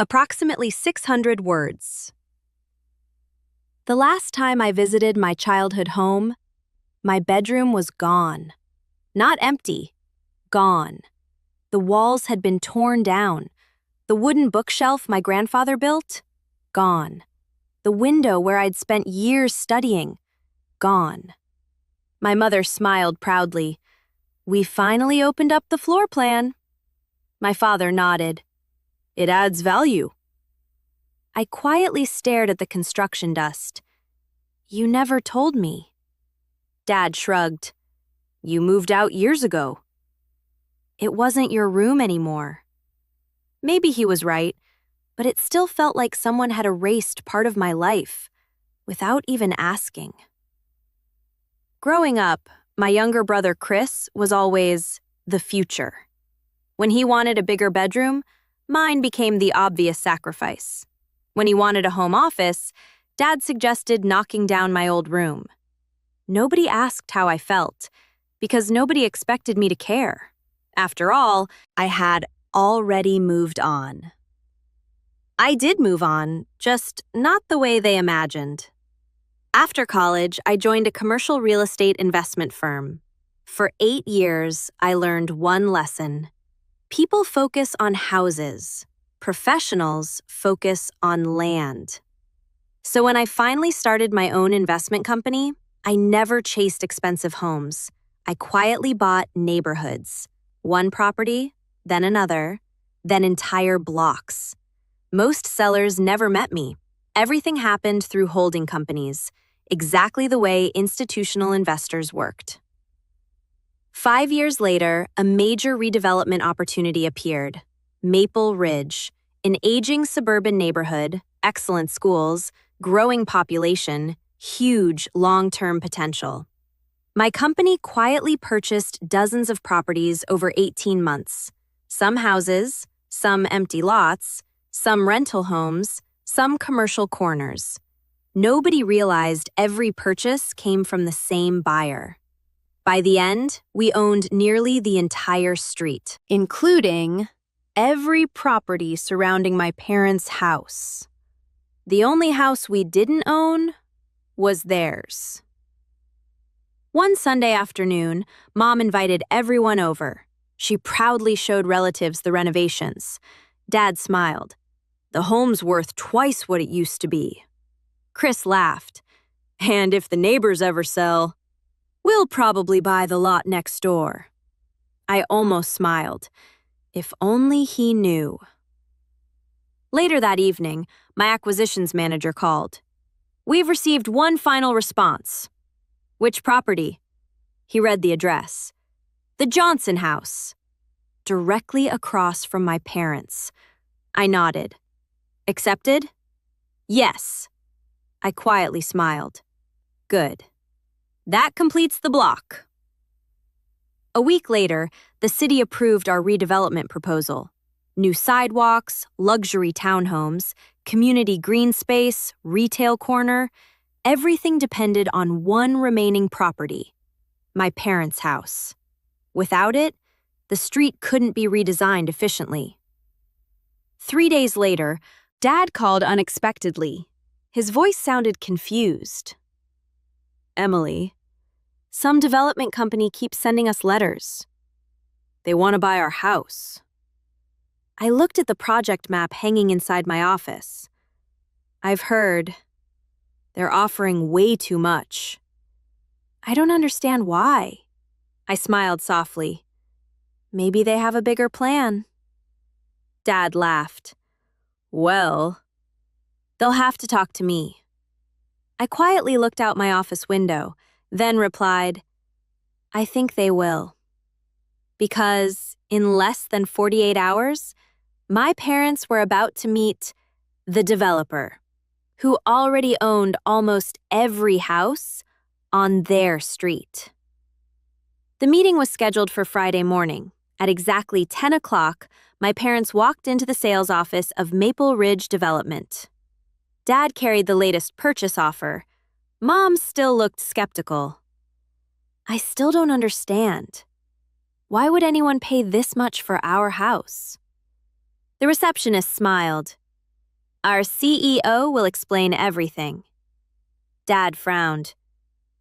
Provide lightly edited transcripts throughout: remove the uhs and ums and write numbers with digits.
Approximately 600 words. The last time I visited my childhood home, my bedroom was gone. Not empty, gone. The walls had been torn down. The wooden bookshelf my grandfather built, gone. The window where I'd spent years studying, gone. My mother smiled proudly. "We finally opened up the floor plan." My father nodded. "It adds value." I quietly stared at the construction dust. "You never told me." Dad shrugged. "You moved out years ago." "It wasn't your room anymore." Maybe he was right, but it still felt like someone had erased part of my life, without even asking. Growing up, my younger brother Chris was always the future. When he wanted a bigger bedroom, mine became the obvious sacrifice. When he wanted a home office, Dad suggested knocking down my old room. Nobody asked how I felt, because nobody expected me to care. After all, I had already moved on. I did move on, just not the way they imagined. After college, I joined a commercial real estate investment firm. For 8 years, I learned one lesson. People focus on houses. Professionals focus on land. So when I finally started my own investment company, I never chased expensive homes. I quietly bought neighborhoods. One property, then another, then entire blocks. Most sellers never met me. Everything happened through holding companies, exactly the way institutional investors worked. 5 years later, a major redevelopment opportunity appeared. Maple Ridge, an aging suburban neighborhood, excellent schools, growing population, huge long-term potential. My company quietly purchased dozens of properties over 18 months. Some houses, some empty lots, some rental homes, some commercial corners. Nobody realized every purchase came from the same buyer. By the end, we owned nearly the entire street, including every property surrounding my parents' house. The only house we didn't own was theirs. One Sunday afternoon, Mom invited everyone over. She proudly showed relatives the renovations. Dad smiled. "The home's worth twice what it used to be." Chris laughed. "And if the neighbors ever sell, we'll probably buy the lot next door." I almost smiled. If only he knew. Later that evening, my acquisitions manager called. "We've received one final response." "Which property?" He read the address. "The Johnson House." Directly across from my parents. I nodded. "Accepted?" "Yes." I quietly smiled. "Good. That completes the block." A week later, the city approved our redevelopment proposal. New sidewalks, luxury townhomes, community green space, retail corner. Everything depended on one remaining property, my parents' house. Without it, the street couldn't be redesigned efficiently. 3 days later, Dad called unexpectedly. His voice sounded confused. "Emily, some development company keeps sending us letters. They want to buy our house." I looked at the project map hanging inside my office. "I've heard. They're offering way too much." "I don't understand why." I smiled softly. "Maybe they have a bigger plan." Dad laughed. "Well, they'll have to talk to me." I quietly looked out my office window, then replied, "I think they will." Because in less than 48 hours, my parents were about to meet the developer, who already owned almost every house on their street. The meeting was scheduled for Friday morning. At exactly 10 o'clock, my parents walked into the sales office of Maple Ridge Development. Dad carried the latest purchase offer. Mom still looked skeptical. "I still don't understand. Why would anyone pay this much for our house?" The receptionist smiled. Our CEO will explain everything. Dad frowned.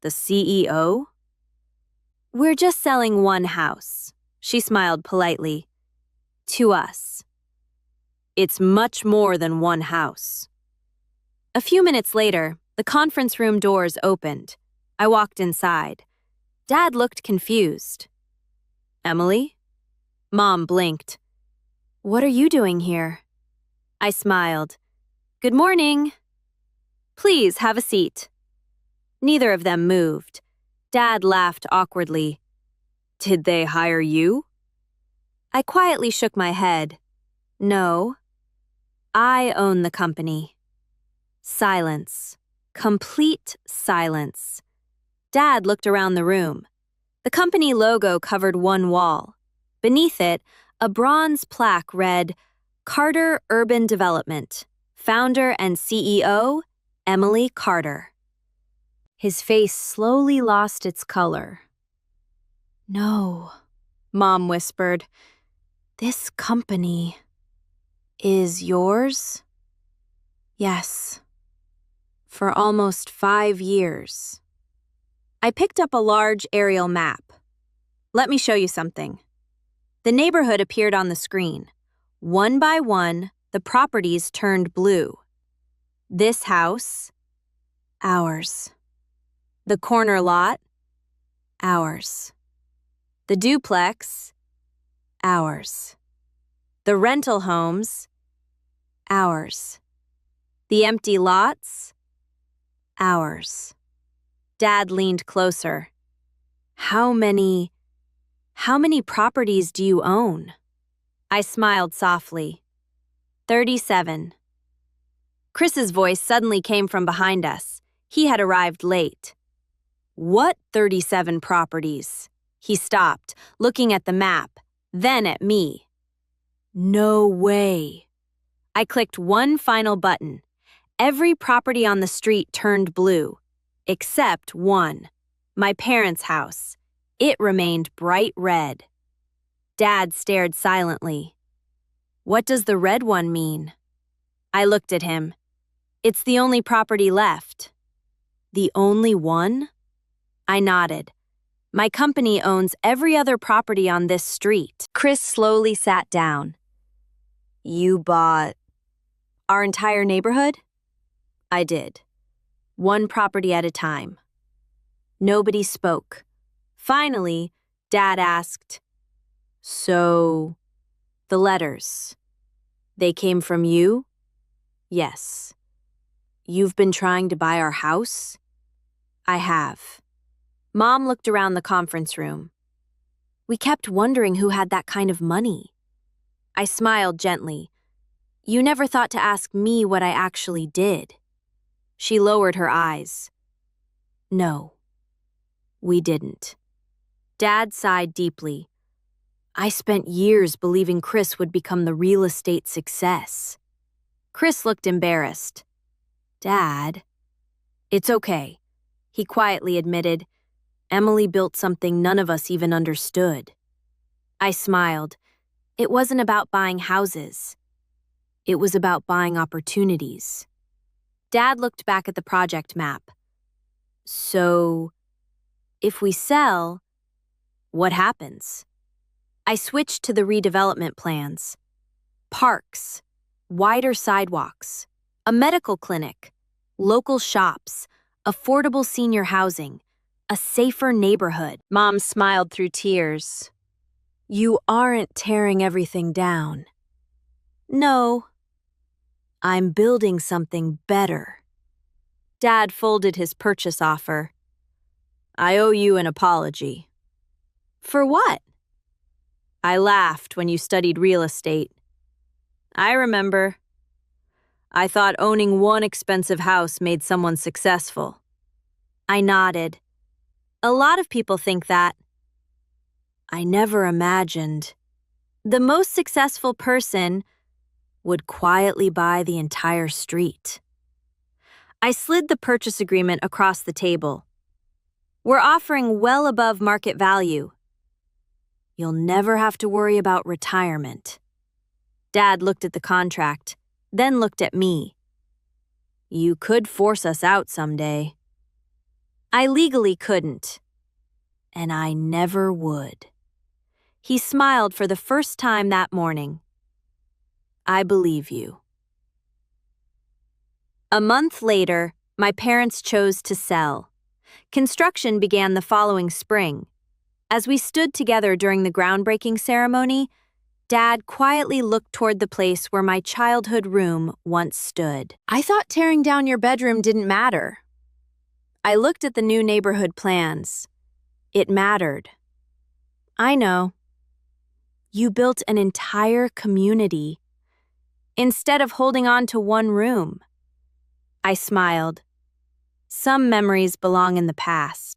The CEO? We're just selling one house. She smiled politely. To us. It's much more than one house. A few minutes later, the conference room doors opened. I walked inside. Dad looked confused. Emily? Mom blinked. What are you doing here? I smiled. Good morning. Please have a seat. Neither of them moved. Dad laughed awkwardly. Did they hire you? I quietly shook my head. No. I own the company. Silence. Complete silence. Dad looked around the room. The company logo covered one wall. Beneath it, a bronze plaque read, Carter Urban Development, Founder and CEO, Emily Carter. His face slowly lost its color. No, Mom whispered. This company is yours? Yes. For almost 5 years. I picked up a large aerial map. Let me show you something. The neighborhood appeared on the screen. One by one, the properties turned blue. This house, ours. The corner lot, ours. The duplex, ours. The rental homes, ours. The empty lots, ours. Dad leaned closer. How many properties do you own? I smiled softly. 37. Chris's voice suddenly came from behind us. He had arrived late. What 37 properties? He stopped, looking at the map, then at me. No way. I clicked one final button. Every property on the street turned blue, except one, my parents' house. It remained bright red. Dad stared silently. What does the red one mean? I looked at him. It's the only property left. The only one? I nodded. My company owns every other property on this street. Chris slowly sat down. You bought our entire neighborhood? I did. One property at a time. Nobody spoke. Finally, Dad asked, So, the letters, they came from you? Yes. You've been trying to buy our house? I have. Mom looked around the conference room. We kept wondering who had that kind of money. I smiled gently. You never thought to ask me what I actually did. She lowered her eyes. No, we didn't. Dad sighed deeply. I spent years believing Chris would become the real estate success. Chris looked embarrassed. Dad, it's okay, he quietly admitted. Emily built something none of us even understood. I smiled. It wasn't about buying houses. It was about buying opportunities. Dad looked back at the project map. So, if we sell, what happens? I switched to the redevelopment plans. Parks, wider sidewalks, a medical clinic, local shops, affordable senior housing, a safer neighborhood. Mom smiled through tears. You aren't tearing everything down. No. I'm building something better. Dad folded his purchase offer. I owe you an apology. For what? I laughed when you studied real estate. I remember. I thought owning one expensive house made someone successful. I nodded. A lot of people think that. I never imagined. The most successful person would quietly buy the entire street. I slid the purchase agreement across the table. We're offering well above market value. You'll never have to worry about retirement. Dad looked at the contract. then looked at me. You could force us out someday. I legally couldn't, and I never would. He smiled for the first time that morning. I believe you. A month later, my parents chose to sell. Construction began the following spring. As we stood together during the groundbreaking ceremony, Dad quietly looked toward the place where my childhood room once stood. I thought tearing down your bedroom didn't matter. I looked at the new neighborhood plans. It mattered. I know. You built an entire community instead of holding on to one room. I smiled. Some memories belong in the past.